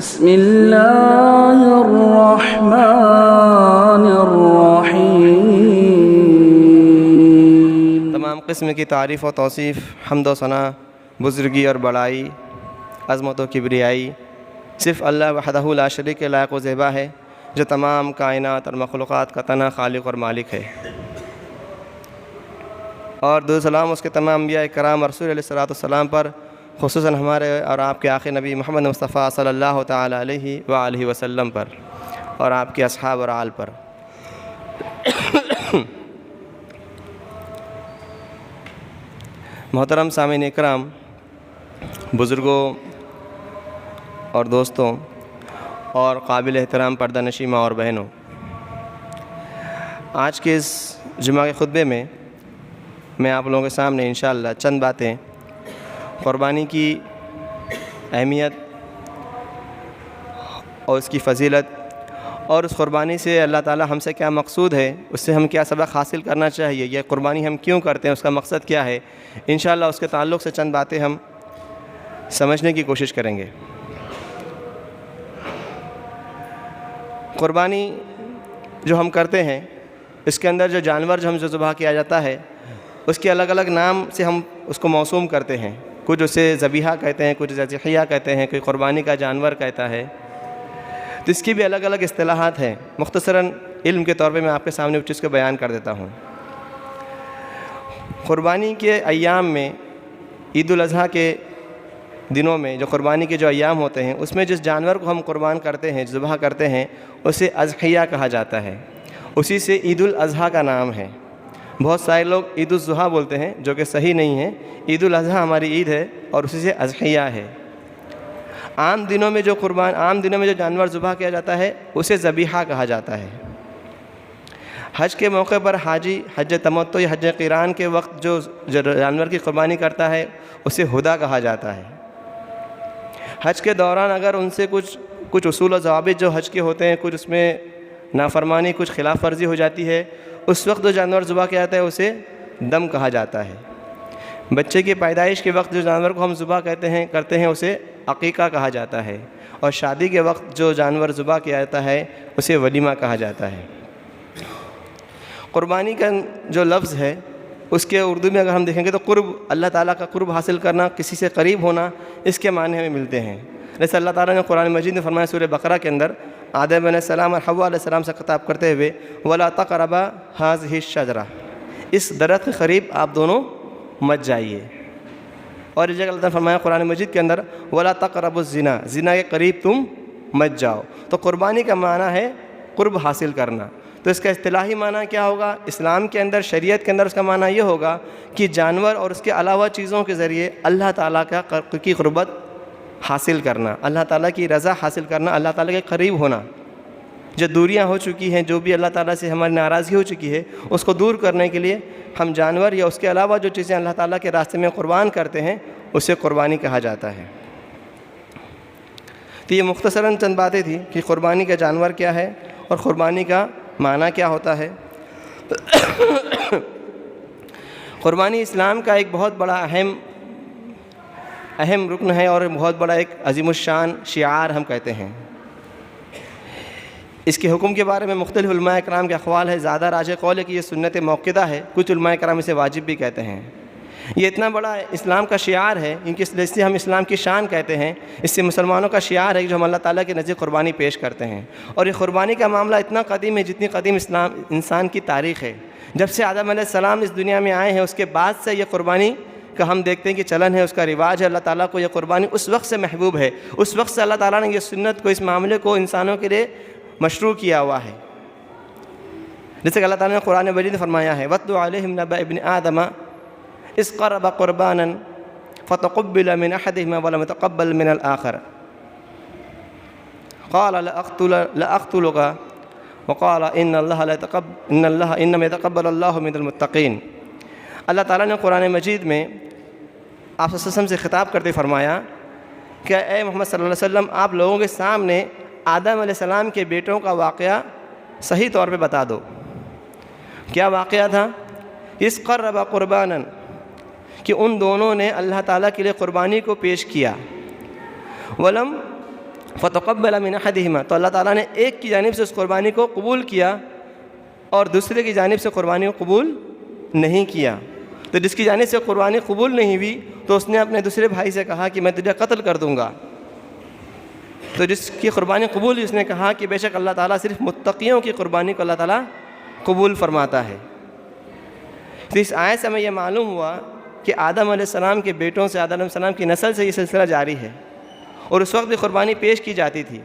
بسم اللہ الرحمن الرحیم۔ تمام قسم کی تعریف و توصیف، حمد و ثنا، بزرگی اور بڑائی، عظمت و کبریائی صرف اللہ وحدہ لا شریک کے لائق و زیبا ہے، جو تمام کائنات اور مخلوقات کا تنہا خالق اور مالک ہے۔ اور درود سلام اس کے تمام انبیاء کرام اور رسول علیہ السلام پر، خصوصاً ہمارے اور آپ کے آخر نبی محمد مصطفیٰ صلی اللہ تعالیٰ علیہ وآلہ وسلم پر، اور آپ کے اصحاب اور آل پر۔ محترم سامعین اکرام، بزرگوں اور دوستوں اور قابل احترام پردہ نشین ماں اور بہنوں، آج کے اس جمعہ کے خطبے میں میں آپ لوگوں کے سامنے انشاءاللہ چند باتیں قربانی کی اہمیت اور اس کی فضیلت، اور اس قربانی سے اللہ تعالی ہم سے کیا مقصود ہے، اس سے ہم کیا سبق حاصل کرنا چاہیے، یہ قربانی ہم کیوں کرتے ہیں، اس کا مقصد کیا ہے، انشاءاللہ اس کے تعلق سے چند باتیں ہم سمجھنے کی کوشش کریں گے۔ قربانی جو ہم کرتے ہیں، اس کے اندر جو جانور جو ہم ذبح کیا جاتا ہے، اس کے الگ الگ نام سے ہم اس کو موسوم کرتے ہیں۔ کچھ اسے ذبیحہ کہتے ہیں، کچھ ذبیحہ کہتے ہیں، کوئی قربانی کا جانور کہتا ہے، تو اس کی بھی الگ الگ اصطلاحات ہیں۔ مختصراً علم کے طور پہ میں آپ کے سامنے اس چیز کو بیان کر دیتا ہوں۔ قربانی کے ایام میں، عید الاضحیٰ کے دنوں میں جو قربانی کے جو ایام ہوتے ہیں، اس میں جس جانور کو ہم قربان کرتے ہیں، ذبح کرتے ہیں، اسے اضحیہ کہا جاتا ہے۔ اسی سے عید الاضحیٰ کا نام ہے۔ بہت سارے لوگ عید الضحیٰ بولتے ہیں، جو کہ صحیح نہیں ہے۔ عید الاضحیٰ ہماری عید ہے اور اسی سے اضحیہ ہے۔ عام دنوں میں جو جانور ذبح کیا جاتا ہے، اسے ذبیحہ کہا جاتا ہے۔ حج کے موقع پر حاجی حج تمتع یا حج قران کے وقت جو جانور کی قربانی کرتا ہے، اسے ہدیٰ کہا جاتا ہے۔ حج کے دوران اگر ان سے کچھ اصول و ضوابط جو حج کے ہوتے ہیں، کچھ اس میں نافرمانی، کچھ خلاف ورزی ہو جاتی ہے، اس وقت جو جانور ذبح کیا جاتا ہے اسے دم کہا جاتا ہے۔ بچے کی پیدائش کے وقت جو جانور کو ہم ذبح کرتے ہیں اسے عقیقہ کہا جاتا ہے، اور شادی کے وقت جو جانور ذبح کیا جاتا ہے اسے ولیمہ کہا جاتا ہے۔ قربانی کا جو لفظ ہے، اس کے اردو میں اگر ہم دیکھیں گے تو قرب، اللہ تعالیٰ کا قرب حاصل کرنا، کسی سے قریب ہونا، اس کے معنی ہمیں ملتے ہیں۔ جیسے اللہ تعالیٰ نے قرآن مجید میں فرمایا سورہ بقرہ کے اندر، آدم علیہ السلام اور حوا علیہ السلام سے خطاب کرتے ہوئے، وَلَا تَقْرَبَا هَٰذِهِ الشَّجَرَةَ، اس درخت کے قریب آپ دونوں مت جائیے۔ اور اس جگہ اللہ تعالیٰ نے فرمایا قرآن مجید کے اندر، وَلَا تَقْرَبُوا الزِّنَا، زنا کے قریب تم مت جاؤ۔ تو قربانی کا معنی ہے قرب حاصل کرنا۔ تو اس کا اصطلاحی معنی کیا ہوگا؟ اسلام کے اندر، شریعت کے اندر اس کا معنی یہ ہوگا کہ جانور اور اس کے علاوہ چیزوں کے ذریعے اللہ تعالیٰ کی قربت حاصل کرنا، اللہ تعالیٰ کی رضا حاصل کرنا، اللہ تعالیٰ کے قریب ہونا۔ جو دوریاں ہو چکی ہیں، جو بھی اللہ تعالیٰ سے ہماری ناراضگی ہو چکی ہے، اس کو دور کرنے کے لیے ہم جانور یا اس کے علاوہ جو چیزیں اللہ تعالیٰ کے راستے میں قربان کرتے ہیں، اسے قربانی کہا جاتا ہے۔ تو یہ مختصراً چند باتیں تھیں کہ قربانی کا جانور کیا ہے اور قربانی کا معنی کیا ہوتا ہے۔ قربانی اسلام کا ایک بہت بڑا اہم رکن ہے اور بہت بڑا ایک عظیم الشان شعار ہم کہتے ہیں۔ اس کے حکم کے بارے میں مختلف علماء کرام کے اقوال ہے۔ زیادہ راجح قول ہے کہ یہ سنت موقدہ ہے، کچھ علماء کرام اسے واجب بھی کہتے ہیں۔ یہ اتنا بڑا اسلام کا شعار ہے، اس سے ہم اسلام کی شان کہتے ہیں، اس سے مسلمانوں کا شعار ہے جو ہم اللہ تعالیٰ کے نزدیک قربانی پیش کرتے ہیں۔ اور یہ قربانی کا معاملہ اتنا قدیم ہے جتنی قدیم انسان کی تاریخ ہے۔ جب سے آدم علیہ السلام اس دنیا میں آئے ہیں، اس کے بعد سے یہ قربانی کا ہم دیکھتے ہیں کہ چلن ہے، اس کا رواج ہے۔ اللہ تعالیٰ کو یہ قربانی اس وقت سے محبوب ہے، اس وقت سے اللہ تعالیٰ نے یہ سنت کو، اس معاملے کو انسانوں کے لیے مشروع کیا ہوا ہے۔ جیسے کہ اللہ تعالیٰ نے قرآن مجید میں فرمایا ہے، وَاتْلُ عَلَيْهِمْ نَبَأَ ابْنِ آدَمَ إِذْ قَرَّبَ قُرْبَانًا فَتُقُبِّلَ مِنْ أَحَدِهِمَا وَلَمْ يُتَقَبَّلْ مِنَ الْآخَرِ قَالَ لَأَقْتُلُكَ وَقَالَ إِنَّمَا يَتَقَبَّلُ اللَّهُ مِنَ الْمُتَّقِينَ۔ اللہ تعالیٰ نے قرآن مجید میں آپ صلی اللہ علیہ وسلم سے خطاب کرتے فرمایا کہ اے محمد صلی اللہ علیہ وسلم، آپ لوگوں کے سامنے آدم علیہ السلام کے بیٹوں کا واقعہ صحیح طور پہ بتا دو۔ کیا واقعہ تھا؟ اِذْ قَرَّبَ قُرْبَانًا، کہ ان دونوں نے اللہ تعالیٰ کے لیے قربانی کو پیش کیا، وَلَمْ فتقبل من احدہما، تو اللہ تعالیٰ نے ایک کی جانب سے اس قربانی کو قبول کیا اور دوسرے کی جانب سے قربانی کو قبول نہیں کیا۔ تو جس کی جانب سے قربانی قبول نہیں ہوئی تو اس نے اپنے دوسرے بھائی سے کہا کہ میں تجھے قتل کر دوں گا۔ تو جس کی قربانی قبول ہوئی اس نے کہا کہ بے شک اللہ تعالیٰ صرف متقیوں کی قربانی کو اللہ تعالیٰ قبول فرماتا ہے۔ تو اس آیت سے ہمیں یہ معلوم ہوا کہ آدم علیہ السلام کے بیٹوں سے، آدم علیہ السلام کی نسل سے یہ سلسلہ جاری ہے، اور اس وقت بھی قربانی پیش کی جاتی تھی۔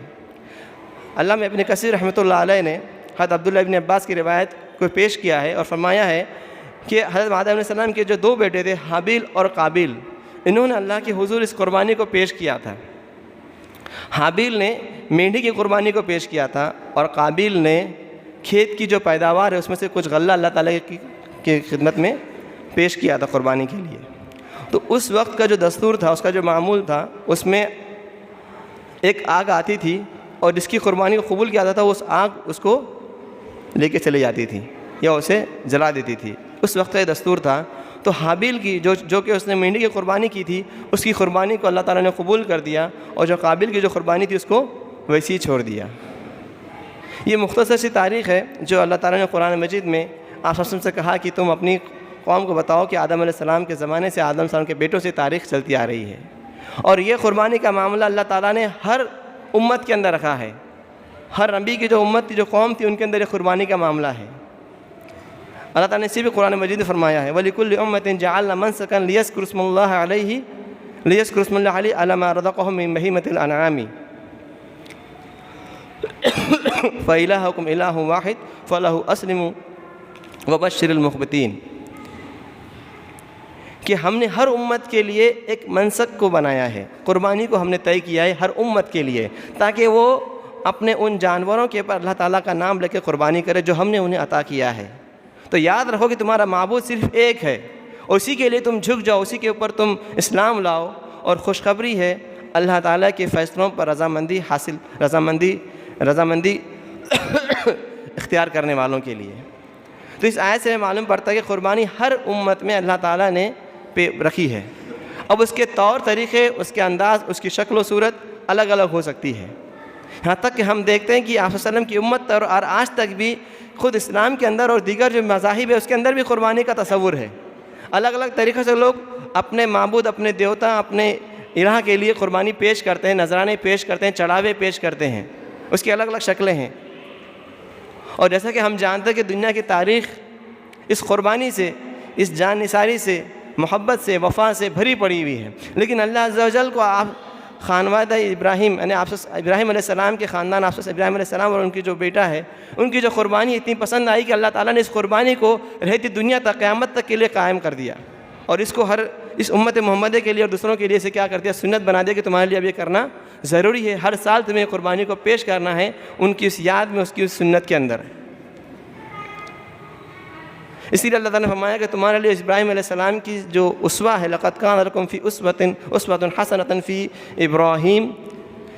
علامہ ابن کثیر رحمۃ اللہ علیہ نے حضرت عبداللہ ابن عباس کی روایت کو پیش کیا ہے اور فرمایا ہے کہ حضرت آدم علیہ السلام کے جو دو بیٹے تھے حابیل اور قابیل، انہوں نے اللہ کے حضور اس قربانی کو پیش کیا تھا۔ حابیل نے مینڈھی کی قربانی کو پیش کیا تھا اور قابیل نے کھیت کی جو پیداوار ہے اس میں سے کچھ غلہ اللہ تعالیٰ کی خدمت میں پیش کیا تھا قربانی کے لیے۔ تو اس وقت کا جو دستور تھا، اس کا جو معمول تھا، اس میں ایک آگ آتی تھی اور جس کی قربانی کو قبول کیا جاتا تھا وہ اس آگ اس کو لے کے چلی جاتی تھی یا اسے جلا دیتی تھی۔ اس وقت کا یہ دستور تھا۔ تو حابیل کی جو کہ اس نے مینڈھی کی قربانی کی تھی، اس کی قربانی کو اللہ تعالیٰ نے قبول کر دیا، اور جو قابیل کی جو قربانی تھی اس کو ویسے ہی چھوڑ دیا۔ یہ مختصر سی تاریخ ہے جو اللہ تعالیٰ نے قرآن مجید میں آپ صلی اللہ علیہ وسلم سے کہا کہ تم اپنی قوم کو بتاؤ کہ آدم علیہ السلام کے زمانے سے آدم علیہ السلام کے بیٹوں سے تاریخ چلتی آ رہی ہے، اور یہ قربانی کا معاملہ اللہ تعالیٰ نے ہر امت کے اندر رکھا ہے۔ ہر نبی کی جو امت تھی، جو قوم تھی، ان کے اندر یہ قربانی کا معاملہ ہے۔ اللہ تعالیٰ نے اسی بھی قرآن مجید میں فرمایا ہے وَلِكُلِّ أُمَّةٍ جَعَلْنَا مَنسَكًا لِيَذْكُرُوا اسْمَ اللَّهِ عَلَيْهِ عَلَىٰ مَا رَزَقَهُم مِّن بَهِيمَةِ الْأَنْعَامِ فَإِلَٰهُكُمْ إِلَٰهٌ وَاحِدٌ فَلَهُ أَسْلِمُوا وَبَشِّرِ الْمُخْبِتِينَ، کہ ہم نے ہر امت کے لیے ایک منسک کو بنایا ہے، قربانی کو ہم نے طے کیا ہے ہر امت کے لیے، تاکہ وہ اپنے ان جانوروں کے اوپر اللہ تعالیٰ کا نام لے کے قربانی کرے جو ہم نے انہیں عطا کیا ہے۔ تو یاد رکھو کہ تمہارا معبود صرف ایک ہے، اور اسی کے لیے تم جھک جاؤ، اسی کے اوپر تم اسلام لاؤ، اور خوشخبری ہے اللہ تعالیٰ کے فیصلوں پر رضامندی اختیار کرنے والوں کے لیے۔ تو اس آیت سے معلوم پڑتا ہے کہ قربانی ہر امت میں اللہ تعالیٰ نے رکھی ہے۔ اب اس کے طور طریقے، اس کے انداز، اس کی شکل و صورت الگ الگ ہو سکتی ہے، یہاں تک کہ ہم دیکھتے ہیں کہ آپ صلی اللہ علیہ وسلم کی امت اور آج تک بھی خود اسلام کے اندر اور دیگر جو مذاہب ہے اس کے اندر بھی قربانی کا تصور ہے۔ الگ الگ طریقے سے لوگ اپنے معبود، اپنے دیوتا، اپنے الہ کے لیے قربانی پیش کرتے ہیں، نذرانے پیش کرتے ہیں، چڑھاوے پیش کرتے ہیں، اس کی الگ الگ شکلیں ہیں۔ اور جیسا کہ ہم جانتے ہیں کہ دنیا کی تاریخ اس قربانی سے، اس جان نثاری سے، محبت سے، وفا سے بھری پڑی ہوئی ہے، لیکن اللہ عز و جل کو آپ خانوادہ ابراہیم، یعنی ابراہیم علیہ السلام کے خاندان ابراہیم علیہ السلام اور ان کی جو بیٹا ہے، ان کی جو قربانی اتنی پسند آئی کہ اللہ تعالیٰ نے اس قربانی کو رہتی دنیا تک، قیامت تک کے لیے قائم کر دیا، اور اس کو اس امت محمدیہ کے لیے اور دوسروں کے لیے اسے کیا کر دیا، سنت بنا دیا کہ تمہارے لیے اب یہ کرنا ضروری ہے، ہر سال تمہیں قربانی کو پیش کرنا ہے ان کی اس یاد میں، اس کی اس سنت کے اندر۔ اسی لیے اللہ تعالیٰ نے فرمایا کہ تمہارے لیے ابراہیم علیہ السلام کی جو اسوہ ہے، لَقَدْ كَانَ لَكُمْ فِي أُسْوَةٌ حَسَنَةٌ فِي ابراہیم،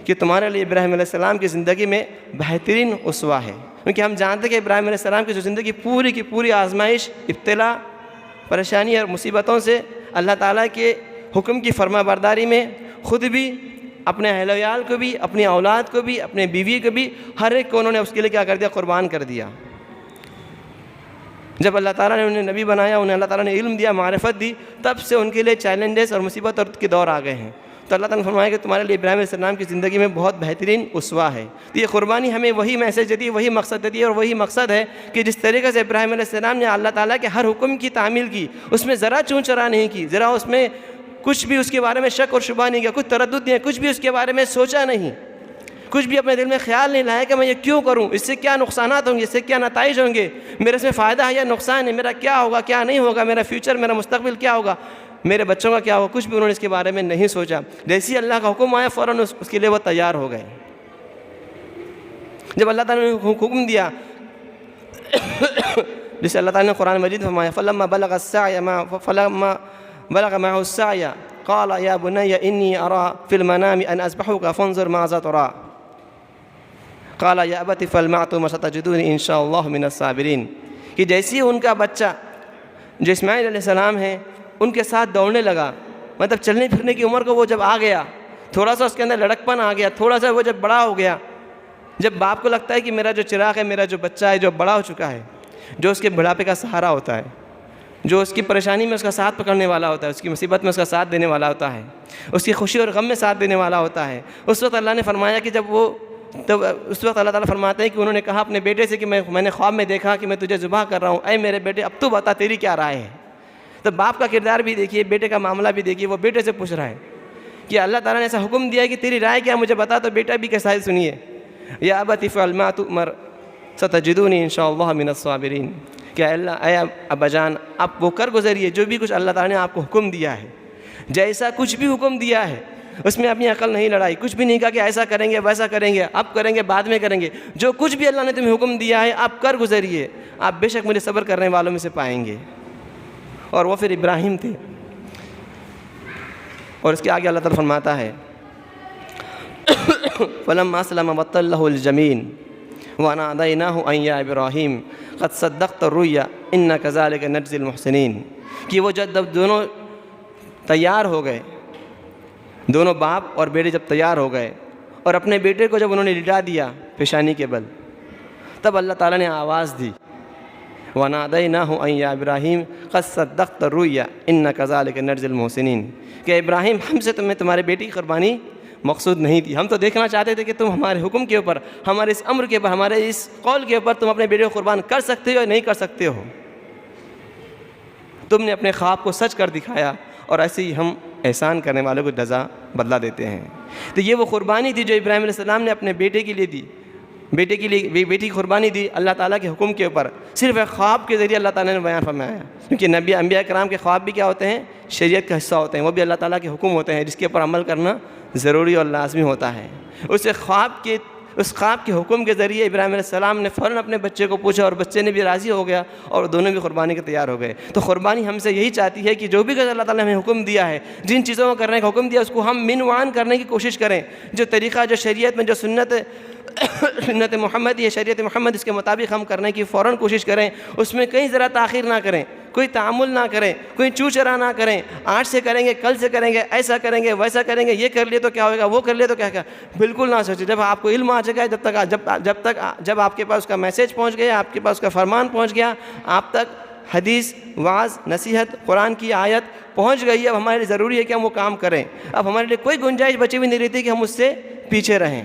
کہ تمہارے لیے ابراہیم علیہ السلام کی زندگی میں بہترین اسوہ ہے، کیونکہ ہم جانتے ہیں کہ ابراہیم علیہ السلام کی جو زندگی پوری کی پوری آزمائش، ابتلا، پریشانی اور مصیبتوں سے اللہ تعالیٰ کے حکم کی فرما برداری میں، خود بھی، اپنے اہل ویال کو بھی، اپنی اولاد کو بھی، اپنے بیوی کو بھی، ہر ایک کو انہوں نے اس کے لیے کیا کر دیا، قربان کر دیا۔ جب اللہ تعالیٰ نے انہیں نبی بنایا، انہیں اللہ تعالیٰ نے علم دیا، معرفت دی، تب سے ان کے لیے چیلنجز اور مصیبت اور کے دور آ گئے ہیں۔ تو اللہ تعالیٰ نے فرمایا کہ تمہارے لیے ابراہیم علیہ السلام کی زندگی میں بہت بہترین اسوہ ہے۔ تو یہ قربانی ہمیں وہی میسیج دیتی ہے، وہی مقصد دیتی ہے، اور وہی مقصد ہے کہ جس طریقے سے ابراہیم علیہ السلام نے اللہ تعالیٰ کے ہر حکم کی تعمیل کی، اس میں ذرا چون چرا نہیں کی، ذرا اس میں کچھ بھی اس کے بارے میں شک اور شبہ نہیں کیا، کچھ تردد نہیں ہے، کچھ بھی اس کے بارے میں سوچا نہیں، کچھ بھی اپنے دل میں خیال نہیں لایا کہ میں یہ کیوں کروں، اس سے کیا نقصانات ہوں گے، اس سے کیا نتائج ہوں گے، میرے اس میں فائدہ ہے یا نقصان ہے، میرا کیا ہوگا کیا نہیں ہوگا، میرا فیوچر، میرا مستقبل کیا ہوگا، میرے بچوں کا کیا ہوگا، کچھ بھی انہوں نے اس کے بارے میں نہیں سوچا۔ جیسے ہی اللہ کا حکم آیا فوراً اس کے لیے وہ تیار ہو گئے۔ جب اللہ تعالیٰ نے حکم دیا، جسے اللہ تعالیٰ نے قرآن مجید میں فرمایا فَلَمَّا بَلَغَ مَعَهُ السَّعْيَ قَالَ يَا بُنَيَّ إِنِّي أَرَىٰ فِي الْمَنَامِ أَنْ أَذْبَحُكَ فَانظُرْ مَاذَا تَرَىٰ قَالَ يَا أَبَتِ افْعَلْ مَا تُؤْمَرُ وَسَتَجِدُونِي إِن شَاءَ اللَّهُ مِنَ الصَّابِرِينَ، کہ جیسے ہی ان کا بچہ جو اسماعیل علیہ السلام ہے ان کے ساتھ دوڑنے لگا، مطلب چلنے پھرنے کی عمر کو وہ جب آ گیا، تھوڑا سا اس کے اندر لڑکپن آ گیا، تھوڑا سا وہ جب بڑا ہو گیا، جب باپ کو لگتا ہے کہ میرا جو چراغ ہے، میرا جو بچہ ہے جو بڑا ہو چکا ہے، جو اس کے بڑھاپے کا سہارا ہوتا ہے، جو اس کی پریشانی میں اس کا ساتھ پکڑنے والا ہوتا ہے، اس کی مصیبت میں اس کا ساتھ دینے والا ہوتا ہے، اس کی خوشی اور غم میں ساتھ دینے والا ہوتا ہے، اس وقت اللہ نے فرمایا کہ اس وقت اللہ تعالیٰ فرماتے ہیں کہ انہوں نے کہا اپنے بیٹے سے کہ میں نے خواب میں دیکھا کہ میں تجھے ذبح کر رہا ہوں، اے میرے بیٹے اب تو بتا تیری کیا رائے ہے۔ تو باپ کا کردار بھی دیکھیے، بیٹے کا معاملہ بھی دیکھیے، وہ بیٹے سے پوچھ رہا ہے کہ اللہ تعالیٰ نے ایسا حکم دیا ہے کہ تیری رائے کیا مجھے بتا، تو بیٹا بھی کیسا ہے سنیے، یا ابت افعل ما تؤمر ستجدونی ان شاء اللہ من الصابرین، کہ اللہ اے ابا جان آپ وہ کر گزریے جو بھی کچھ اللہ تعالیٰ نے آپ کو حکم دیا ہے، جیسا کچھ بھی حکم دیا ہے اس میں اپنی عقل نہیں لڑائی، کچھ بھی نہیں کہا کہ ایسا کریں گے ویسا کریں گے، اب کریں گے بعد میں کریں گے، جو کچھ بھی اللہ نے تمہیں حکم دیا ہے آپ کر گزریے، آپ بے شک مجھے صبر کرنے والوں میں سے پائیں گے۔ اور وہ پھر ابراہیم تھے، اور اس کے آگے اللہ تعالیٰ فرماتا ہے فَلَمَّا أَسْلَمَ وَتَلَّهُ الْجَبِينُ وَنَادَيْنَاهُ أَن يَا إِبْرَاهِيمُ قَدْ صَدَّقْتَ الرُّؤْيَا إِنَّا كَذَلِكَ نَجْزِي الْمُحْسِنِينَ، کہ وہ جب دونوں تیار ہو گئے، دونوں باپ اور بیٹے جب تیار ہو گئے اور اپنے بیٹے کو جب انہوں نے لٹا دیا پیشانی کے بل، تب اللہ تعالیٰ نے آواز دی وَنَادَيْنَاهُ أَن يَا إِبْرَاهِيمُ قَدْ صَدَّقْتَ الرُّؤْيَا إِنَّا كَذَلِكَ نَجْزِي الْمُحْسِنِينَ، کہ ابراہیم ہم سے تمہارے بیٹی کی قربانی مقصود نہیں تھی، ہم تو دیکھنا چاہتے تھے کہ تم ہمارے حکم کے اوپر، ہمارے اس امر کے اوپر، ہمارے اس قول کے اوپر تم اپنے بیٹے کو قربان کر سکتے ہو یا نہیں کر سکتے ہو، تم نے اپنے خواب کو سچ کر دکھایا، اور ایسے ہی ہم احسان کرنے والوں کو جزا بدلہ دیتے ہیں۔ تو یہ وہ قربانی تھی جو ابراہیم علیہ السلام نے اپنے بیٹے کے لیے دی، بیٹے کی قربانی دی اللہ تعالیٰ کے حکم کے اوپر، صرف ایک خواب کے ذریعے اللہ تعالیٰ نے بیان فرمایا، کیونکہ انبیاء کرام کے خواب بھی کیا ہوتے ہیں، شریعت کا حصہ ہوتے ہیں، وہ بھی اللہ تعالیٰ کے حکم ہوتے ہیں جس کے اوپر عمل کرنا ضروری اور لازمی ہوتا ہے۔ اس خواب کے حکم کے ذریعے ابراہیم علیہ السلام نے فوراً اپنے بچے کو پوچھا، اور بچے نے بھی راضی ہو گیا، اور دونوں بھی قربانی کے تیار ہو گئے۔ تو قربانی ہم سے یہی چاہتی ہے کہ جو بھی اللہ تعالیٰ نے ہمیں حکم دیا ہے، جن چیزوں کو کرنے کا حکم دیا اس کو ہم منوان کرنے کی کوشش کریں، جو طریقہ جو شریعت میں جو سنت محمد یہ شریعت محمد اس کے مطابق ہم کرنے کی فوراً کوشش کریں، اس میں کہیں ذرا تاخیر نہ کریں، کوئی تعامل نہ کریں، کوئی چو چرا نہ کریں، آج سے کریں گے کل سے کریں گے، ایسا کریں گے ویسا کریں گے، یہ کر لیے تو کیا ہوگا وہ کر لیے تو کیا بالکل نہ سوچیں۔ جب آپ کو علم آ چکا ہے، جب آپ کے پاس اس کا میسیج پہنچ گیا، آپ کے پاس اس کا فرمان پہنچ گیا، آپ تک حدیث وعظ نصیحت قرآن کی آیت پہنچ گئی، اب ہمارے لیے ضروری ہے کہ ہم وہ کام کریں، اب ہمارے لیے کوئی گنجائش بچی ہوئی نہیں رہتی کہ ہم اس سے پیچھے رہیں۔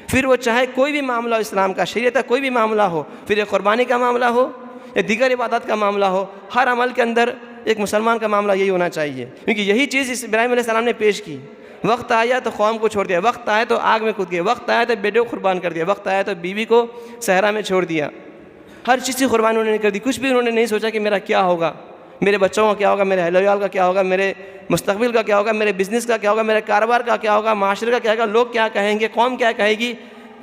پھر وہ چاہے کوئی بھی معاملہ ہو اسلام کا، شریعت کا کوئی بھی معاملہ ہو، پھر ایک قربانی کا معاملہ ہو یا دیگر عبادات کا معاملہ ہو، ہر عمل کے اندر ایک مسلمان کا معاملہ یہی ہونا چاہیے، کیونکہ یہی چیز اس ابراہیم علیہ السلام نے پیش کی۔ وقت آیا تو قوم کو چھوڑ دیا، وقت آیا تو آگ میں کود گئے، وقت آیا تو بیٹے کو قربان کر دیا، وقت آیا تو بیوی کو صحرا میں چھوڑ دیا، ہر چیز کی قربانی انہوں نے کر دی، کچھ بھی انہوں نے نہیں سوچا کہ میرا کیا ہوگا، میرے بچوں کا کیا ہوگا، میرے اہل و عیال کا کیا ہوگا، میرے مستقبل کا کیا ہوگا، میرے بزنس کا کیا ہوگا، میرے کاروبار کا کیا ہوگا، معاشرے کا کیا ہوگا، لوگ کیا کہیں گے، قوم کیا کہے گی،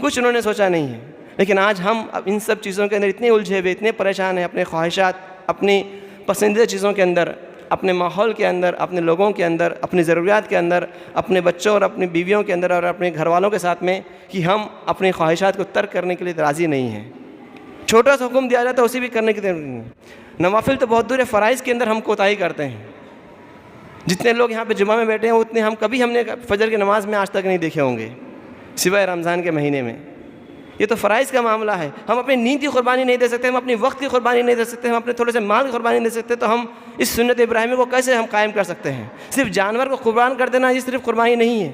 کچھ انہوں نے سوچا نہیں ہے۔ لیکن آج ہم ان سب چیزوں کے اندر اتنے الجھے ہوئے، اتنے پریشان ہیں، اپنے خواہشات، اپنی پسندیدہ چیزوں کے اندر، اپنے ماحول کے اندر، اپنے لوگوں کے اندر، اپنی ضروریات کے اندر، اپنے بچوں اور اپنی بیویوں کے اندر اور اپنے گھر والوں کے ساتھ میں، کہ ہم اپنی خواہشات کو ترک کرنے کے لیے راضی نہیں ہیں۔ چھوٹا سا حکم دیا جاتا ہے اسے بھی کرنے کی ضرورت نہیں ہے۔ نوافل تو بہت دور ہے، فرائض کے اندر ہم کوتاہی کرتے ہیں۔ جتنے لوگ یہاں پہ جمعہ میں بیٹھے ہیں اتنے کبھی ہم نے فجر کی نماز میں آج تک نہیں دیکھے ہوں گے، سوائے رمضان کے مہینے میں۔ یہ تو فرائض کا معاملہ ہے، ہم اپنی نیند کی قربانی نہیں دے سکتے، ہم اپنی وقت کی قربانی نہیں دے سکتے، ہم اپنے تھوڑے سے مال کی قربانی نہیں دے سکتے، تو ہم اس سنت ابراہیمی کو کیسے ہم قائم کر سکتے ہیں؟ صرف جانور کو قربان کر دینا یہ صرف قربانی نہیں ہے،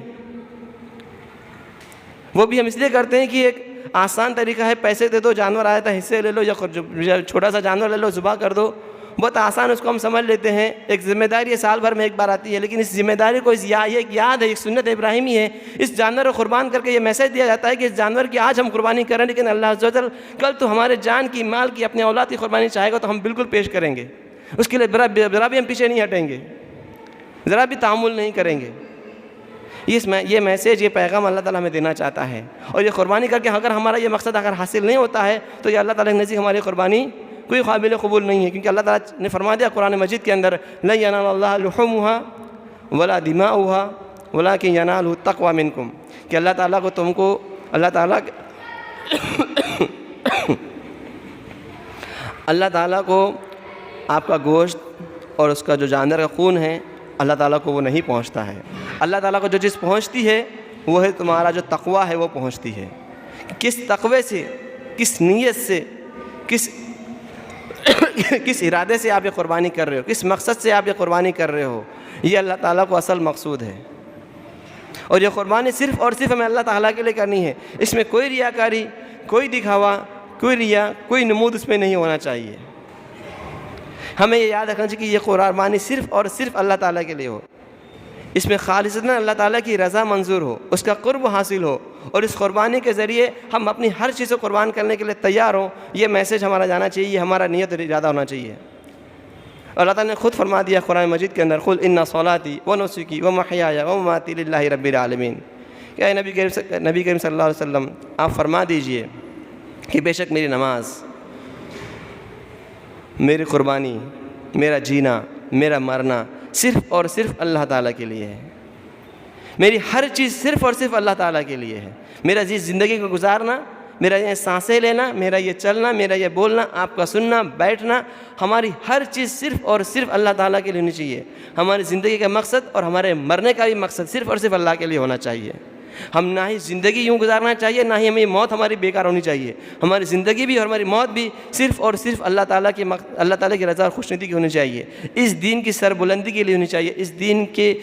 وہ بھی ہم اس لیے کرتے ہیں کہ ایک آسان طریقہ ہے، پیسے دے دو، جانور آیا تھا حصے لے لو، یا چھوٹا سا جانور لے لو ذبح کر دو، بہت آسان اس کو ہم سمجھ لیتے ہیں۔ ایک ذمہ داری سال بھر میں ایک بار آتی ہے، لیکن اس ذمہ داری کو یہ ایک یاد ہے، ایک سنت ابراہیمی ہے، اس جانور کو قربان کر کے یہ میسج دیا جاتا ہے کہ اس جانور کی آج ہم قربانی کریں، لیکن اللہ عز و جل کل تو ہمارے جان کی، مال کی، اپنے اولاد کی قربانی چاہے گا تو ہم بالکل پیش کریں گے، اس کے لیے ذرا بھی ہم پیچھے نہیں ہٹیں گے، ذرا بھی تعامل نہیں کریں گے۔ یہ میسیج، یہ پیغام اللہ تعالیٰ ہمیں دینا چاہتا ہے، اور یہ قربانی کر کے اگر ہمارا یہ مقصد اگر حاصل نہیں ہوتا ہے تو یہ اللہ تعالیٰ کے نزدیک ہماری قربانی کوئی قابل قبول نہیں ہے، کیونکہ اللہ تعالیٰ نے فرما دیا قرآن مجید کے اندر لن ینال اللہ لحومها ولا دماؤها ولکن ینالہ التقوی منکم، کہ اللہ تعالیٰ کو آپ کا گوشت اور اس کا جو جانور کا خون ہے، اللہ تعالیٰ کو وہ نہیں پہنچتا ہے، اللہ تعالیٰ کو جو چیز پہنچتی ہے وہ ہے تمہارا جو تقویٰ ہے وہ پہنچتی ہے. کس تقوی سے، کس نیت سے، کس ارادے سے آپ یہ قربانی کر رہے ہو، کس مقصد سے آپ یہ قربانی کر رہے ہو، یہ اللہ تعالیٰ کو اصل مقصود ہے. اور یہ قربانی صرف اور صرف ہمیں اللہ تعالیٰ کے لیے کرنی ہے. اس میں کوئی ریاکاری، کوئی دکھاوا، کوئی ریا، کوئی نمود اس میں نہیں ہونا چاہیے. ہمیں یہ یاد رکھنا چاہیے کہ یہ قربانی صرف اور صرف اللہ تعالیٰ کے لیے ہو. اس میں خالصتاً اللہ تعالیٰ کی رضا منظور ہو، اس کا قرب حاصل ہو، اور اس قربانی کے ذریعے ہم اپنی ہر چیز کو قربان کرنے کے لیے تیار ہوں. یہ میسیج ہمارا جانا چاہیے، یہ ہمارا نیت اور ارادہ ہونا چاہیے. اللہ تعالیٰ نے خود فرما دیا قرآن مجید کے اندر، قل ان صلاتی و نسکی و محیای و مماتی للہ رب العالمین. کہ نبی کریم صلی اللہ علیہ وسلم آپ فرما دیجئے کہ بے شک میری نماز، میری قربانی، میرا جینا، میرا مرنا صرف اور صرف اللہ تعالیٰ کے لیے ہے. میری ہر چیز صرف اور صرف اللہ تعالیٰ کے لیے ہے. میرا زندگی کو گزارنا، میرا یہ سانسیں لینا، میرا یہ چلنا، میرا یہ بولنا، آپ کا سننا، بیٹھنا، ہماری ہر چیز صرف اور صرف اللہ تعالیٰ کے لیے ہونی چاہیے. ہماری زندگی کا مقصد اور ہمارے مرنے کا بھی مقصد صرف اور صرف اللہ کے لیے ہونا چاہیے. ہم نہ ہی زندگی یوں گزارنا چاہیے، نہ ہی ہمیں موت ہماری بیکار ہونی چاہیے. ہماری زندگی بھی اور ہماری موت بھی صرف اور صرف اللہ تعالیٰ کی رضا اور خوشنودی کی ہونی چاہیے. اس دین کی سربلندی کے لیے ہونی چاہیے، اس دین کے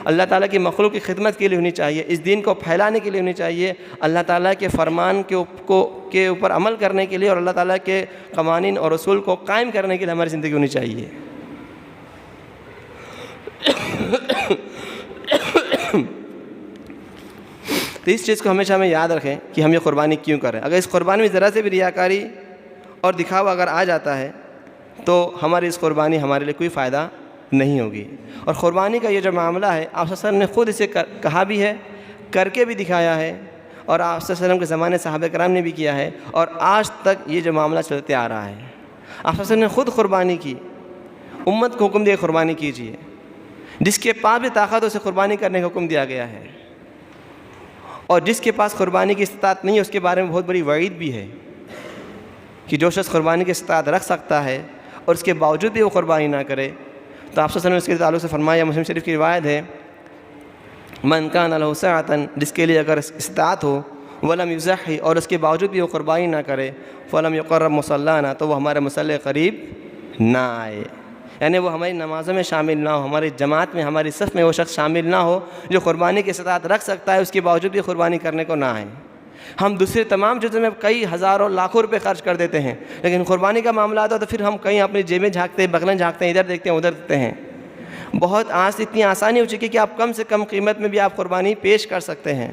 اللہ تعالیٰ کی مخلوق کی خدمت کے لیے ہونی چاہیے، اس دین کو پھیلانے کے لیے ہونی چاہیے، اللہ تعالیٰ کے فرمان کے اوپر عمل کرنے کے لیے اور اللہ تعالیٰ کے قوانین اور اصول کو قائم کرنے کے لیے ہماری زندگی ہونی چاہیے. تو اس چیز کو ہمیشہ ہمیں یاد رکھیں کہ ہم یہ قربانی کیوں کریں. اگر اس قربانی میں ذرا سے بھی ریاکاری اور دکھاوا اگر آ جاتا ہے تو ہماری اس قربانی ہمارے لیے کوئی فائدہ نہیں ہوگی. اور قربانی کا یہ جو معاملہ ہے، آپ صلی اللہ علیہ وسلم نے خود اسے کہا بھی ہے، کر کے بھی دکھایا ہے، اور آپ صلی اللہ علیہ وسلم کے زمانے صحابہ کرام نے بھی کیا ہے، اور آج تک یہ جو معاملہ چلتے آ رہا ہے. آپ صلی اللہ علیہ وسلم نے خود قربانی کی، امت کو حکم دیا قربانی کیجیے. جس کے پاس بھی طاقت اسے قربانی کرنے کا حکم دیا گیا ہے، اور جس کے پاس قربانی کی استطاعت نہیں ہے اس کے بارے میں بہت بڑی وعید بھی ہے کہ جو شخص قربانی کی استطاعت رکھ سکتا ہے اور اس کے باوجود بھی وہ قربانی نہ کرے. تو آپ صلی اللہ علیہ وسلم نے اس کے تعلق سے فرمایا، مسلم شریف کی روایت ہے، من کان لہ سعۃ، جس کے لیے اگر استطاعت ہو، ولم یضحی، اور اس کے باوجود بھی وہ قربانی نہ کرے، فلم یقرب مصلانا، تو وہ ہمارے مصلی قریب نہ آئے. یعنی وہ ہماری نمازوں میں شامل نہ ہو، ہماری جماعت میں، ہماری صف میں وہ شخص شامل نہ ہو جو قربانی کی استطاعت رکھ سکتا ہے، اس کے باوجود بھی قربانی کرنے کو نہ آئے. ہم دوسرے تمام چیزوں میں کئی ہزاروں لاکھوں روپے خرچ کر دیتے ہیں، لیکن قربانی کا معاملہ آتا ہے تو پھر ہم کہیں اپنی جیبیں جھانکتے ہیں، بغلیں جھانکتے ہیں، ادھر دیکھتے ہیں ادھر دیکھتے ہیں. بہت اتنی آسانی ہو چکی ہے کہ آپ کم سے کم قیمت میں بھی آپ قربانی پیش کر سکتے ہیں.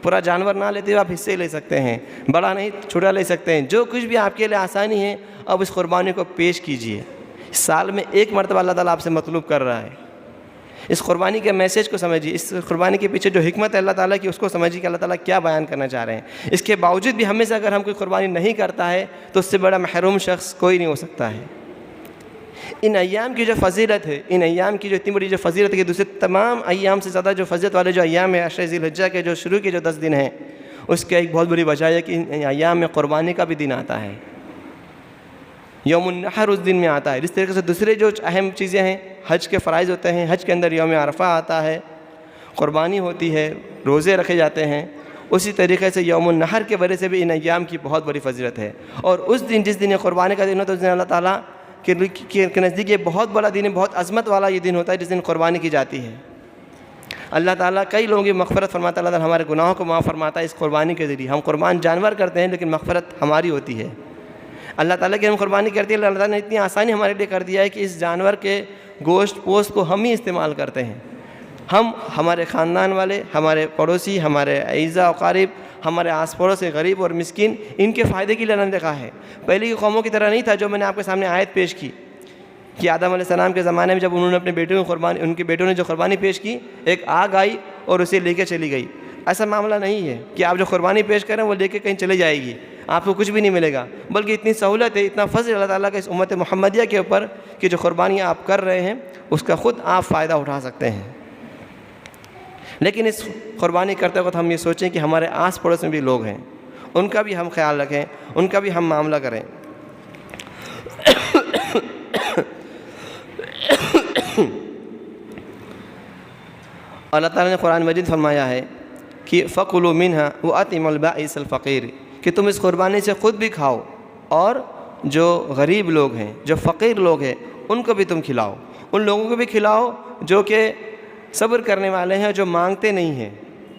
پورا جانور نہ لیتے ہوئے آپ حصے لے سکتے ہیں، بڑا نہیں چھوٹا لے سکتے ہیں. جو کچھ بھی آپ کے لیے آسانی ہے اب اس قربانی کو پیش کیجیے. سال میں ایک مرتبہ اللہ تعالیٰ آپ سے مطلوب کر رہا ہے. اس قربانی کے میسیج کو سمجھیے، اس قربانی کے پیچھے جو حکمت ہے اللہ تعالیٰ کی اس کو سمجھیے کہ اللہ تعالیٰ کیا بیان کرنا چاہ رہے ہیں. اس کے باوجود بھی ہمیں سے اگر ہم کوئی قربانی نہیں کرتا ہے تو اس سے بڑا محروم شخص کوئی نہیں ہو سکتا ہے. ان ایام کی جو فضیلت ہے، ان ایام کی جو اتنی بڑی جو فضیلت ہے کہ دوسرے تمام ایام سے زیادہ جو فضیلت والے جو ایام ہیں، عشر ذی الحجہ کے جو شروع کے جو 10 دن ہیں، اس کا ایک بہت بڑی وجہ ہے کہ ان ایام میں قربانی کا بھی دن آتا ہے. یوم النحر اس دن میں آتا ہے. جس طریقے سے دوسرے جو اہم چیزیں ہیں، حج کے فرائض ہوتے ہیں، حج کے اندر یوم عرفہ آتا ہے، قربانی ہوتی ہے، روزے رکھے جاتے ہیں، اسی طریقے سے یوم النحر کے وجہ سے بھی ان ایام کی بہت بڑی فضیلت ہے. اور اس دن جس دن یہ قربانی کا دن ہوتا ہے اس دن اللہ تعالیٰ کے نزدیک یہ بہت بڑا دن ہے، بہت عظمت والا یہ دن ہوتا ہے جس دن قربانی کی جاتی ہے. اللہ تعالیٰ کئی لوگوں کی مغفرت فرماتا ہے، اللہ تعالیٰ ہمارے گناہوں کو معاف فرماتا ہے اس قربانی کے ذریعے. ہم قربان جانور کرتے ہیں لیکن مغفرت ہماری ہوتی ہے. اللہ تعالیٰ کی ہم قربانی کرتے ہیں، اللہ تعالیٰ نے اتنی آسانی ہمارے لیے کر دیا ہے کہ اس جانور کے گوشت پوست کو ہم ہی استعمال کرتے ہیں. ہم، ہمارے خاندان والے، ہمارے پڑوسی، ہمارے اعزاء و اقارب، ہمارے آس پڑوس سے غریب اور مسکین، ان کے فائدے کے لیے اللہ نے دیکھا ہے. پہلے کی قوموں کی طرح نہیں تھا جو میں نے آپ کے سامنے آیت پیش کی کہ آدم علیہ السلام کے زمانے میں جب انہوں نے اپنے بیٹوں کی قربانی، ان کے بیٹوں نے جو قربانی پیش کی، ایک آگ آئی اور اسے لے کے چلی گئی. ایسا معاملہ نہیں ہے کہ آپ جو قربانی پیش کریں وہ لے کے کہیں چلے جائے گی، آپ کو کچھ بھی نہیں ملے گا. بلکہ اتنی سہولت ہے، اتنا فضل اللہ تعالیٰ کا اس امت محمدیہ کے اوپر کہ جو قربانیاں آپ کر رہے ہیں اس کا خود آپ فائدہ اٹھا سکتے ہیں. لیکن اس قربانی کرتے وقت ہم یہ سوچیں کہ ہمارے آس پڑوس میں بھی لوگ ہیں، ان کا بھی ہم خیال رکھیں، ان کا بھی ہم معاملہ کریں. اللہ تعالیٰ نے قرآن مجید فرمایا ہے کہ فَكُلُوا مِنْهَا وَأَطْعِمُوا الْبَائِسَ الْفَقِيرِ کہ تم اس قربانی سے خود بھی کھاؤ اور جو غریب لوگ ہیں، جو فقیر لوگ ہیں، ان کو بھی تم کھلاؤ، ان لوگوں کو بھی کھلاؤ جو کہ صبر کرنے والے ہیں، جو مانگتے نہیں ہیں۔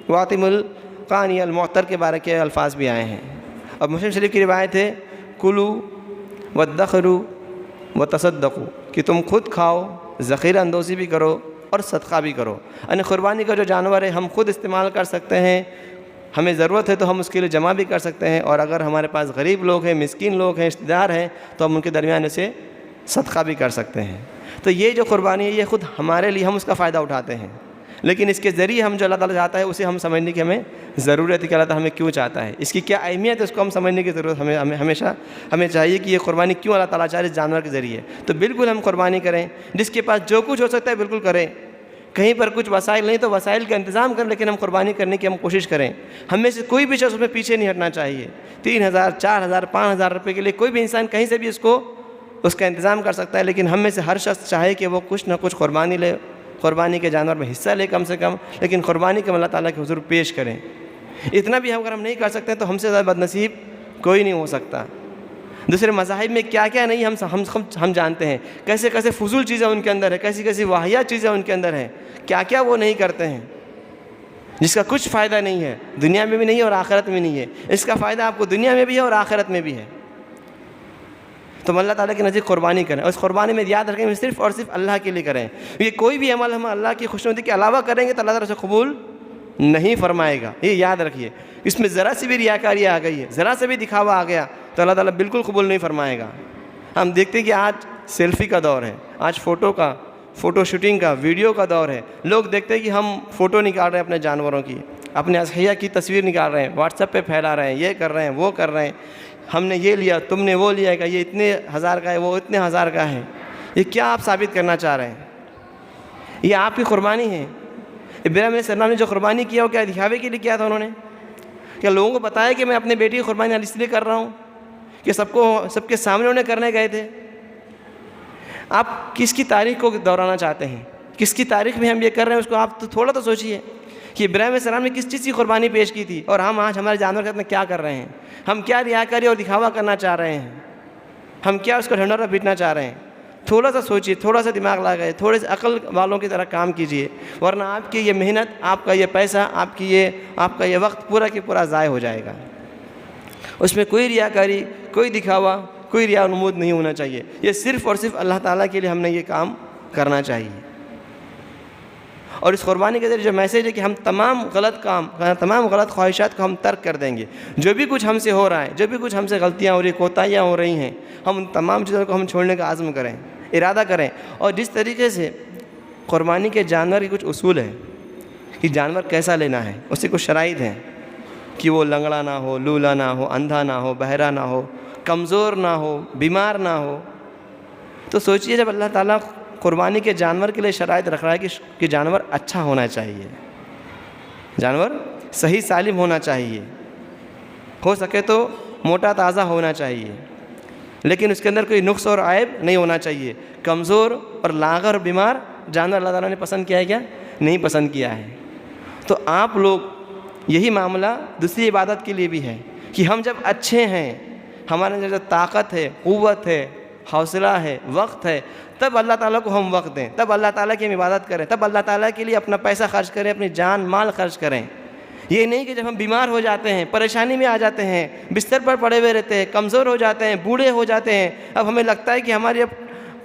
وَأَطْعِمُوا الْقَانِيَ الْمُعْتَرَ کے بارے کے الفاظ بھی آئے ہیں۔ اور مسلم شریف کی روایت ہے کُلُوا وَادَّخِرُوا وَتَصَدَّقُوا کہ تم خود کھاؤ، ذخیرہ اندوزی بھی کرو اور صدقہ بھی کرو۔ یعنی قربانی کا جو جانور ہے ہم خود استعمال کر سکتے ہیں، ہمیں ضرورت ہے تو ہم اس کے لیے جمع بھی کر سکتے ہیں، اور اگر ہمارے پاس غریب لوگ ہیں، مسکین لوگ ہیں، رشتہ دار ہیں تو ہم ان کے درمیان سے صدقہ بھی کر سکتے ہیں۔ تو یہ جو قربانی ہے یہ خود ہمارے لیے ہم اس کا فائدہ اٹھاتے ہیں، لیکن اس کے ذریعے ہم جو اللہ تعالیٰ چاہتا ہے اسے ہم سمجھنے کی ہمیں ضرورت ہے کہ اللہ تعالیٰ ہمیں کیوں چاہتا ہے، اس کی کیا اہمیت ہے، اس کو ہم سمجھنے کی ضرورت ہمیشہ ہمیں چاہیے کہ یہ قربانی کیوں اللہ تعالیٰ چاہ رہے اس جانور کے ذریعے۔ تو بالکل ہم قربانی کریں، جس کے پاس جو کچھ ہو سکتا ہے بالکل کریں، کہیں پر کچھ وسائل نہیں تو وسائل کا انتظام کریں، لیکن ہم قربانی کرنے کی ہم کوشش کریں۔ ہم میں سے کوئی بھی شخص اس میں پیچھے نہیں ہٹنا چاہیے۔ 3000 4000 5000 روپے کے لیے کوئی بھی انسان کہیں سے بھی اس کا انتظام کر سکتا ہے، لیکن ہم میں سے ہر شخص چاہے کہ وہ کچھ نہ کچھ قربانی لے، قربانی کے جانور میں حصہ لے کم سے کم، لیکن قربانی کے اللہ تعالیٰ کے حضور پیش کریں۔ اتنا بھی اگر ہم نہیں کر سکتے تو ہم سے زیادہ بدنصیب کوئی نہیں ہو سکتا۔ دوسرے مذاہب میں کیا کیا نہیں ہم جانتے ہیں، کیسے کیسے فضول چیزیں ان کے اندر ہے، کیسی کیسی واہیات چیزیں ان کے اندر ہیں، کیا کیا وہ نہیں کرتے ہیں، جس کا کچھ فائدہ نہیں ہے، دنیا میں بھی نہیں ہے اور آخرت میں نہیں ہے۔ اس کا فائدہ آپ کو دنیا میں بھی ہے اور آخرت میں بھی ہے۔ تو اللہ تعالیٰ کے نزدیک قربانی کریں، اور اس قربانی میں یاد رکھیں صرف اور صرف اللہ کے لیے کریں۔ یہ کوئی بھی عمل ہم اللہ کی خوشنودی کے علاوہ کریں گے تو اللہ تعالیٰ سے قبول نہیں فرمائے گا، یہ یاد رکھیے۔ اس میں ذرا سی بھی ریاکاری آ گئی ہے، ذرا سے بھی دکھاوا آ گیا تو اللہ تعالیٰ بالکل قبول نہیں فرمائے گا۔ ہم دیکھتے ہیں کہ آج سیلفی کا دور ہے، آج فوٹو شوٹنگ کا، ویڈیو کا دور ہے۔ لوگ دیکھتے ہیں کہ ہم فوٹو نکال رہے ہیں اپنے جانوروں کی، اپنے اضحیہ کی تصویر نکال رہے ہیں، واٹس ایپ پہ پھیلا رہے ہیں، یہ کر رہے ہیں، وہ کر رہے ہیں، ہم نے یہ لیا، تم نے وہ لیا، کہ یہ اتنے ہزار کا ہے، وہ اتنے ہزار کا ہے۔ یہ کیا آپ ثابت کرنا چاہ رہے ہیں؟ یہ آپ کی قربانی ہے۔ ابراہیم علیہ السلام نے جو قربانی کیا وہ کیا دکھاوے کے لیے کیا تھا؟ انہوں نے کیا لوگوں کو بتایا کہ میں اپنے بیٹی کی قربانی اس لیے کر رہا ہوں کہ سب کے سامنے انہیں کرنے گئے تھے؟ آپ کس کی تاریخ کو دہرانا چاہتے ہیں؟ کس کی تاریخ میں ہم یہ کر رہے ہیں اس کو آپ تھوڑا تو سوچیے کہ ابراہیم علیہ السلام نے کس چیز کی قربانی پیش کی تھی، اور ہم آج ہمارے جانور کے ساتھ کیا کر رہے ہیں؟ ہم کیا ریاکاری اور دکھاوا کرنا چاہ رہے ہیں؟ ہم کیا اس کا ڈھنڈورا پیٹنا چاہ رہے ہیں؟ تھوڑا سا سوچیے، تھوڑا سا دماغ لگائے، تھوڑے سے عقل والوں کی طرح کام کیجیے، ورنہ آپ کی یہ محنت، آپ کا یہ پیسہ، آپ کا یہ وقت پورا کی پورا ضائع ہو جائے گا۔ اس میں کوئی ریاکاری، کوئی دکھاوا، کوئی ریا نمود نہیں ہونا چاہیے۔ یہ صرف اور صرف اللہ تعالیٰ کے لیے ہم نے یہ کام کرنا چاہیے۔ اور اس قربانی کے ذریعے جو میسیج ہے کہ ہم تمام غلط خواہشات کو ہم ترک کر دیں گے۔ جو بھی کچھ ہم سے ہو رہا ہے، جو بھی کچھ ہم سے غلطیاں ہو رہی ہیں، کوتاہیاں ہو رہی ہیں، ہم ان تمام چیزوں کو ہم چھوڑنے کا عزم کریں، ارادہ کریں۔ اور جس طریقے سے قربانی کے جانور کے کچھ اصول ہیں کہ جانور کیسا لینا ہے، اس سے کچھ شرائط ہیں کہ وہ لنگڑا نہ ہو، لولا نہ ہو، اندھا نہ ہو، بہرا نہ ہو، کمزور نہ ہو، بیمار نہ ہو۔ تو سوچئے جب اللہ تعالیٰ قربانی کے جانور کے لیے شرائط رکھ رہا ہے کہ جانور اچھا ہونا چاہیے، جانور صحیح سالم ہونا چاہیے، ہو سکے تو موٹا تازہ ہونا چاہیے، لیکن اس کے اندر کوئی نقص اور عیب نہیں ہونا چاہیے۔ کمزور اور لاغر اور بیمار جانور اللہ تعالیٰ نے پسند کیا ہے کیا؟ نہیں پسند کیا ہے۔ تو آپ لوگ یہی معاملہ دوسری عبادت کے لیے بھی ہے کہ ہم جب اچھے ہیں، ہمارے اندر جو طاقت ہے، قوت ہے، حوصلہ ہے، وقت ہے، تب اللہ تعالیٰ کو ہم وقت دیں، تب اللہ تعالیٰ کی ہم عبادت کریں، تب اللہ تعالیٰ کے لیے اپنا پیسہ خرچ کریں، اپنی جان مال خرچ کریں۔ یہ نہیں کہ جب ہم بیمار ہو جاتے ہیں، پریشانی میں آ جاتے ہیں، بستر پر پڑے ہوئے رہتے ہیں، کمزور ہو جاتے ہیں، بوڑھے ہو جاتے ہیں، اب ہمیں لگتا ہے کہ ہماری اب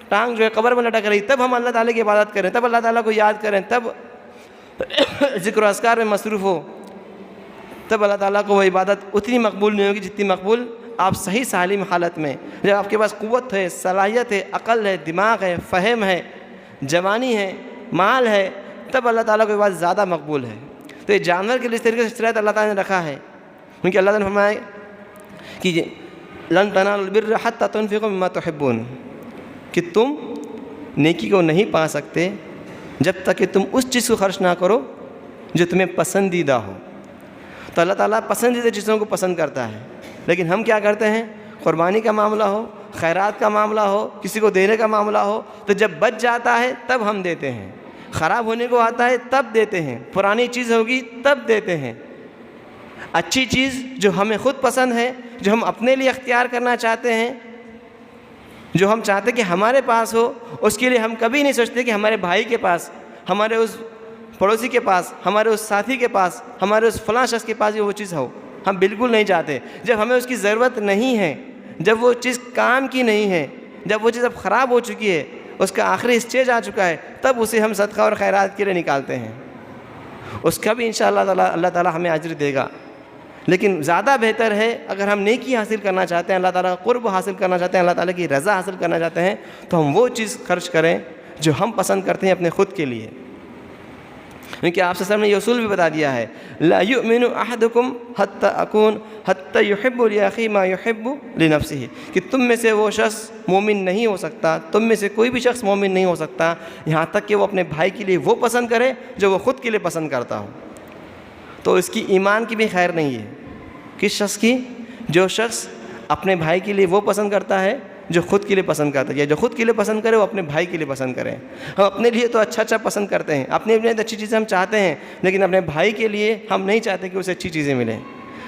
ٹانگ جو ہے قبر میں لٹک رہی، تب ہم اللہ تعالیٰ کی عبادت کریں، تب اللہ تعالیٰ کو یاد کریں، تب ذکر و اذکار میں مصروف ہو، تب اللہ تعالیٰ کو وہ عبادت اتنی مقبول نہیں ہوگی جتنی مقبول آپ صحیح سالم حالت میں، جب آپ کے پاس قوت ہے، صلاحیت ہے، عقل ہے، دماغ ہے، فہم ہے، جوانی ہے، مال ہے، تب اللہ تعالیٰ کو عبادت زیادہ مقبول ہے۔ تو یہ جانور کے لیے اس طریقے سے شرائط اللہ تعالیٰ نے رکھا ہے، کیونکہ اللہ تعالیٰ نے فرمایا کہ لن تنالوا البر حتى تنفقوا مما تحبون، کہ تم نیکی کو نہیں پا سکتے جب تک کہ تم اس چیز کو خرچ نہ کرو جو تمہیں پسندیدہ ہو۔ تو اللہ تعالیٰ پسندیدہ چیزوں کو پسند کرتا ہے، لیکن ہم کیا کرتے ہیں؟ قربانی کا معاملہ ہو، خیرات کا معاملہ ہو، کسی کو دینے کا معاملہ ہو، تو جب بچ جاتا ہے تب ہم دیتے ہیں۔ خراب ہونے کو آتا ہے تب دیتے ہیں، پرانی چیز ہوگی تب دیتے ہیں۔ اچھی چیز جو ہمیں خود پسند ہے، جو ہم اپنے لیے اختیار کرنا چاہتے ہیں، جو ہم چاہتے کہ ہمارے پاس ہو، اس کے لیے ہم کبھی نہیں سوچتے کہ ہمارے بھائی کے پاس، ہمارے اس پڑوسی کے پاس، ہمارے اس ساتھی کے پاس، ہمارے اس فلاں شخص کے پاس وہ چیز ہو، ہم بالکل نہیں چاہتے۔ جب ہمیں اس کی ضرورت نہیں ہے، جب وہ چیز کام کی نہیں ہے، جب وہ چیز اب خراب ہو چکی ہے، اس کا آخری اسٹیج آ چکا ہے، تب اسے ہم صدقہ اور خیرات کے لیے نکالتے ہیں۔ اس کا بھی انشاءاللہ اللہ تعالیٰ ہمیں اجر دے گا۔ لیکن زیادہ بہتر ہے اگر ہم نیکی حاصل کرنا چاہتے ہیں، اللہ تعالیٰ کا قرب حاصل کرنا چاہتے ہیں، اللہ تعالیٰ کی رضا حاصل کرنا چاہتے ہیں، تو ہم وہ چیز خرچ کریں جو ہم پسند کرتے ہیں اپنے خود کے لیے۔ کیونکہ آپ صلی اللہ علیہ وسلم نے یہ اصول بھی بتا دیا ہے، لا یؤمن احدکم حتی یحب لاخیہ ما یحب لنفسہ، کہ تم میں سے وہ شخص مومن نہیں ہو سکتا، تم میں سے کوئی بھی شخص مومن نہیں ہو سکتا یہاں تک کہ وہ اپنے بھائی کے لیے وہ پسند کرے جو وہ خود کے لیے پسند کرتا ہو۔ تو اس کی ایمان کی بھی خیر نہیں ہے۔ کس شخص کی؟ جو شخص اپنے بھائی کے لیے وہ پسند کرتا ہے جو خود کے لیے پسند کرتا ہے، یا جو خود کے لیے پسند کرے وہ اپنے بھائی کے لیے پسند کرے۔ ہم اپنے لیے تو اچھا پسند کرتے ہیں، اپنے لیے اچھی چیزیں ہم چاہتے ہیں، لیکن اپنے بھائی کے لیے ہم نہیں چاہتے کہ اسے اچھی چیزیں ملیں۔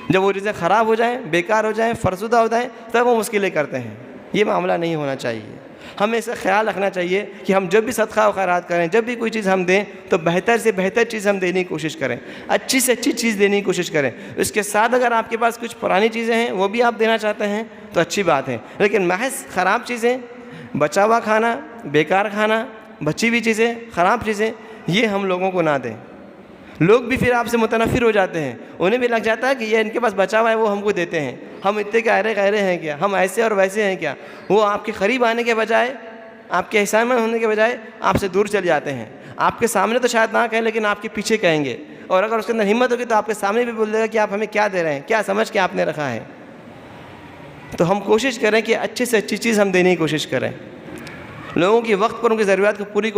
جب وہ چیزیں خراب ہو جائیں، بیکار ہو جائیں، فرسودہ ہو جائیں، تب ہم اس کے لیے کرتے ہیں۔ یہ معاملہ نہیں ہونا چاہیے۔ ہمیں اسے خیال رکھنا چاہیے کہ ہم جب بھی صدقہ و خیرات کریں، جب بھی کوئی چیز ہم دیں تو بہتر سے بہتر چیز ہم دینے کی کوشش کریں، اچھی سے اچھی چیز دینے کی کوشش کریں۔ اس کے ساتھ اگر آپ کے پاس کچھ پرانی چیزیں ہیں وہ بھی آپ دینا چاہتے ہیں تو اچھی بات ہے، لیکن محض خراب چیزیں، بچا ہوا کھانا، بیکار کھانا، بچی ہوئی چیزیں، خراب چیزیں، یہ ہم لوگوں کو نہ دیں۔ لوگ بھی پھر آپ سے متنفر ہو جاتے ہیں، انہیں بھی لگ جاتا ہے کہ یہ ان کے پاس بچا ہوا ہے وہ ہم کو دیتے ہیں، ہم اتنے غیرے ہیں کیا، ہم ایسے اور ویسے ہیں کیا۔ وہ آپ کے قریب آنے کے بجائے، آپ کے احسان مند ہونے کے بجائے آپ سے دور چل جاتے ہیں۔ آپ کے سامنے تو شاید نہ کہیں لیکن آپ کے پیچھے کہیں گے، اور اگر اس کے اندر ہمت ہوگی تو آپ کے سامنے بھی بول دے گا کہ آپ ہمیں کیا دے رہے ہیں، کیا سمجھ کے آپ نے رکھا ہے۔ تو ہم کوشش کریں کہ اچھے سے اچھی چیز ہم دینے کی کوشش کریں، لوگوں کی وقت پر ان کی ضروریات کو پوری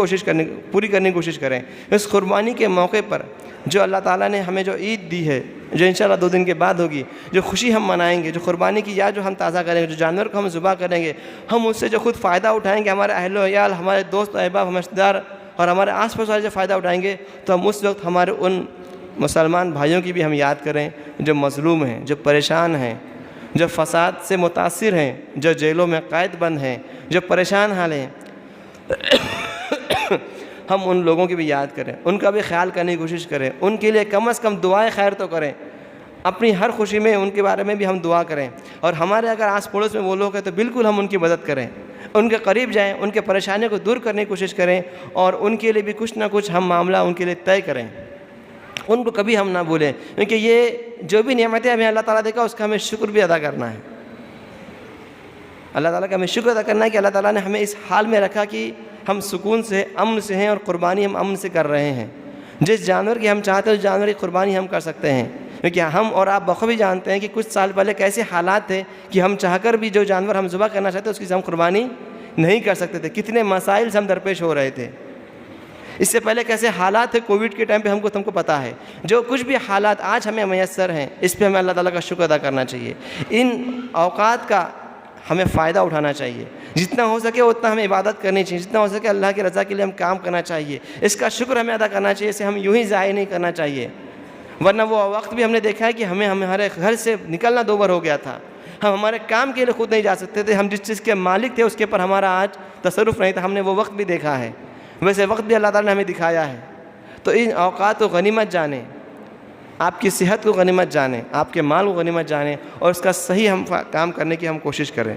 کرنے کی کوشش کریں۔ اس قربانی کے موقع پر جو اللہ تعالیٰ نے ہمیں جو عید دی ہے، جو انشاءاللہ 2 دن کے بعد ہوگی، جو خوشی ہم منائیں گے، جو قربانی کی یاد جو ہم تازہ کریں گے، جو جانور کو ہم ذبح کریں گے، ہم اس سے جو خود فائدہ اٹھائیں گے، ہمارے اہل و عیال، ہمارے دوست احباب، ہمارے رشتہ دار اور ہمارے آس پاس والے جو فائدہ اٹھائیں گے، تو ہم اس وقت ہمارے ان مسلمان بھائیوں کی بھی ہم یاد کریں جو مظلوم ہیں، جو پریشان ہیں، جو فساد سے متاثر ہیں، جو جیلوں میں قید بند ہیں، جو پریشان حال ہیں۔ ہم ان لوگوں کی بھی یاد کریں، ان کا بھی خیال کرنے کی کوشش کریں، ان کے لیے کم از کم دعائیں خیر تو کریں، اپنی ہر خوشی میں ان کے بارے میں بھی ہم دعا کریں، اور ہمارے اگر آس پڑوس میں وہ لوگ ہیں تو بالکل ہم ان کی مدد کریں، ان کے قریب جائیں، ان کے پریشانیوں کو دور کرنے کی کوشش کریں، اور ان کے لیے بھی کچھ نہ کچھ ہم معاملہ ان کے لیے طے کریں، ان کو کبھی ہم نہ بھولیں، کیونکہ یہ جو بھی نعمتیں ہمیں اللہ تعالیٰ دے گا اس کا ہمیں شکر بھی ادا کرنا ہے۔ اللہ تعالیٰ کا ہمیں شکر ادا کرنا ہے کہ اللہ تعالیٰ نے ہمیں اس حال میں رکھا کہ ہم سکون سے، امن سے ہیں، اور قربانی ہم امن سے کر رہے ہیں۔ جس جانور کی ہم چاہتے ہیں اس جانور کی قربانی ہم کر سکتے ہیں، کیونکہ ہم اور آپ بخوبی جانتے ہیں کہ کچھ سال پہلے کیسے حالات تھے کہ ہم چاہ کر بھی جو جانور ہم ذبح کرنا چاہتے ہیں اس کی ہم قربانی نہیں کر سکتے تھے، کتنے مسائل سے ہم درپیش ہو رہے تھے۔ اس سے پہلے کیسے حالات تھے کووڈ کے ٹائم پہ ہم کو پتہ ہے۔ جو کچھ بھی حالات آج ہمیں میسر ہیں اس پہ ہمیں اللہ تعالیٰ کا شکر ادا کرنا چاہیے، ان اوقات کا ہمیں فائدہ اٹھانا چاہیے، جتنا ہو سکے اتنا ہمیں عبادت کرنی چاہیے، جتنا ہو سکے اللہ کی رضا کے لیے ہم کام کرنا چاہیے، اس کا شکر ہمیں ادا کرنا چاہیے، اسے ہم یوں ہی ضائع نہیں کرنا چاہیے۔ ورنہ وہ وقت بھی ہم نے دیکھا ہے کہ ہمارے گھر سے نکلنا 2 بار ہو گیا تھا، ہم ہمارے کام کے لیے خود نہیں جا سکتے تھے، ہم جس چیز کے مالک تھے اس کے اوپر ہمارا آج تصرف نہیں تھا، ہم نے وہ وقت بھی دیکھا ہے، ویسے وقت بھی اللہ تعالیٰ نے ہمیں دکھایا ہے۔ تو ان اوقات کو غنیمت جانیں، آپ کی صحت کو غنیمت جانیں، آپ کے مال کو غنیمت جانیں، اور اس کا صحیح ہم کام کرنے کی ہم کوشش کریں۔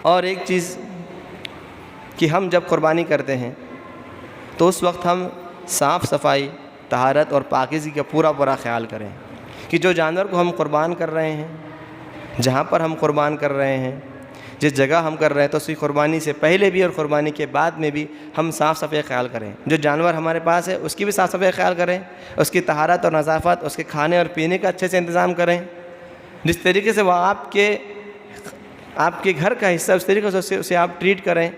اور ایک چیز کہ ہم جب قربانی کرتے ہیں تو اس وقت ہم صاف صفائی، طہارت اور پاکیزگی کا پورا خیال کریں، کہ جو جانور کو ہم قربان کر رہے ہیں، جہاں پر ہم قربان کر رہے ہیں، جس جگہ ہم کر رہے ہیں، تو اس کی قربانی سے پہلے بھی اور قربانی کے بعد میں بھی ہم صاف صفائی خیال کریں۔ جو جانور ہمارے پاس ہے اس کی بھی صاف صفائی خیال کریں، اس کی طہارت اور نظافت، اس کے کھانے اور پینے کا اچھے سے انتظام کریں، جس طریقے سے وہ آپ کے گھر کا حصہ اس طریقے سے اسے آپ ٹریٹ کریں،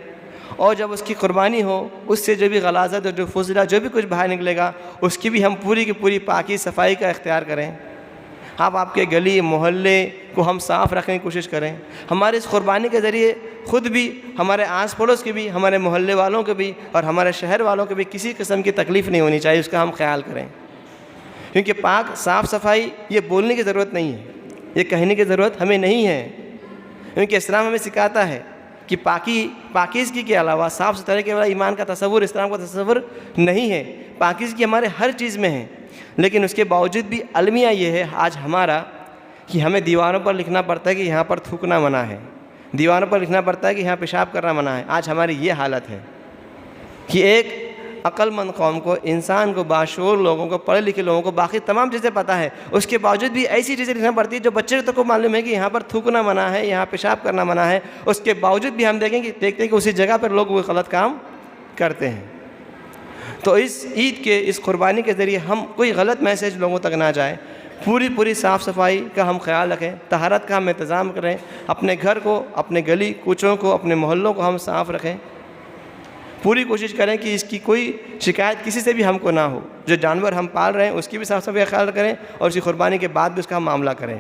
اور جب اس کی قربانی ہو اس سے جو بھی غلاظت اور جو فضلہ جو بھی کچھ باہر نکلے گا اس کی بھی ہم پوری کی پوری پاکی صفائی کا اختیار کریں۔ آپ کے گلی محلے کو ہم صاف رکھنے کی کوشش کریں. ہمارے اس قربانی کے ذریعے خود بھی، ہمارے آس پڑوس کے بھی، ہمارے محلے والوں کے بھی اور ہمارے شہر والوں کے بھی کسی قسم کی تکلیف نہیں ہونی چاہیے، اس کا ہم خیال کریں. کیونکہ پاک صاف صفائی یہ بولنے کی ضرورت نہیں ہے، یہ کہنے کی ضرورت ہمیں نہیں ہے، کیونکہ اسلام ہمیں سکھاتا ہے کہ پاکیزگی کے علاوہ، صاف ستھرائی کے علاوہ ایمان کا تصور، اسلام کا تصور نہیں ہے. پاکیزگی ہمارے ہر چیز میں ہے. لیکن اس کے باوجود بھی المیہ یہ ہے آج ہمارا کہ ہمیں دیواروں پر لکھنا پڑتا ہے کہ یہاں پر تھوکنا منع ہے، دیواروں پر لکھنا پڑتا ہے کہ یہاں پیشاب کرنا منع ہے. آج ہماری یہ حالت ہے کہ ایک عقل مند قوم کو، انسان کو، باشعور لوگوں کو، پڑھے لکھے لوگوں کو باقی تمام چیزیں پتہ ہے، اس کے باوجود بھی ایسی چیزیں لکھنا پڑتی ہے جو بچے کو معلوم ہے کہ یہاں پر تھوکنا منع ہے، یہاں پیشاب کرنا منع ہے. اس کے باوجود بھی ہم دیکھتے ہیں کہ اسی جگہ پر لوگ وہ غلط کام کرتے ہیں. تو اس عید کے، اس قربانی کے ذریعے ہم کوئی غلط میسیج لوگوں تک نہ جائے. پوری صاف صفائی کا ہم خیال رکھیں، طہارت کا ہم انتظام کریں، اپنے گھر کو، اپنے گلی کوچوں کو، اپنے محلوں کو ہم صاف رکھیں. پوری کوشش کریں کہ اس کی کوئی شکایت کسی سے بھی ہم کو نہ ہو. جو جانور ہم پال رہے ہیں اس کی بھی صاف صفائی کا خیال کریں اور اسی قربانی کے بعد بھی اس کا ہم معاملہ کریں.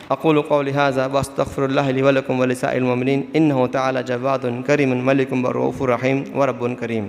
اقول قولی ھذا واستغفر اللہ لی ولکم ولسائر المؤمنین انہ تعالی جواد کریم ملک رؤوف رحیم ورب کریم.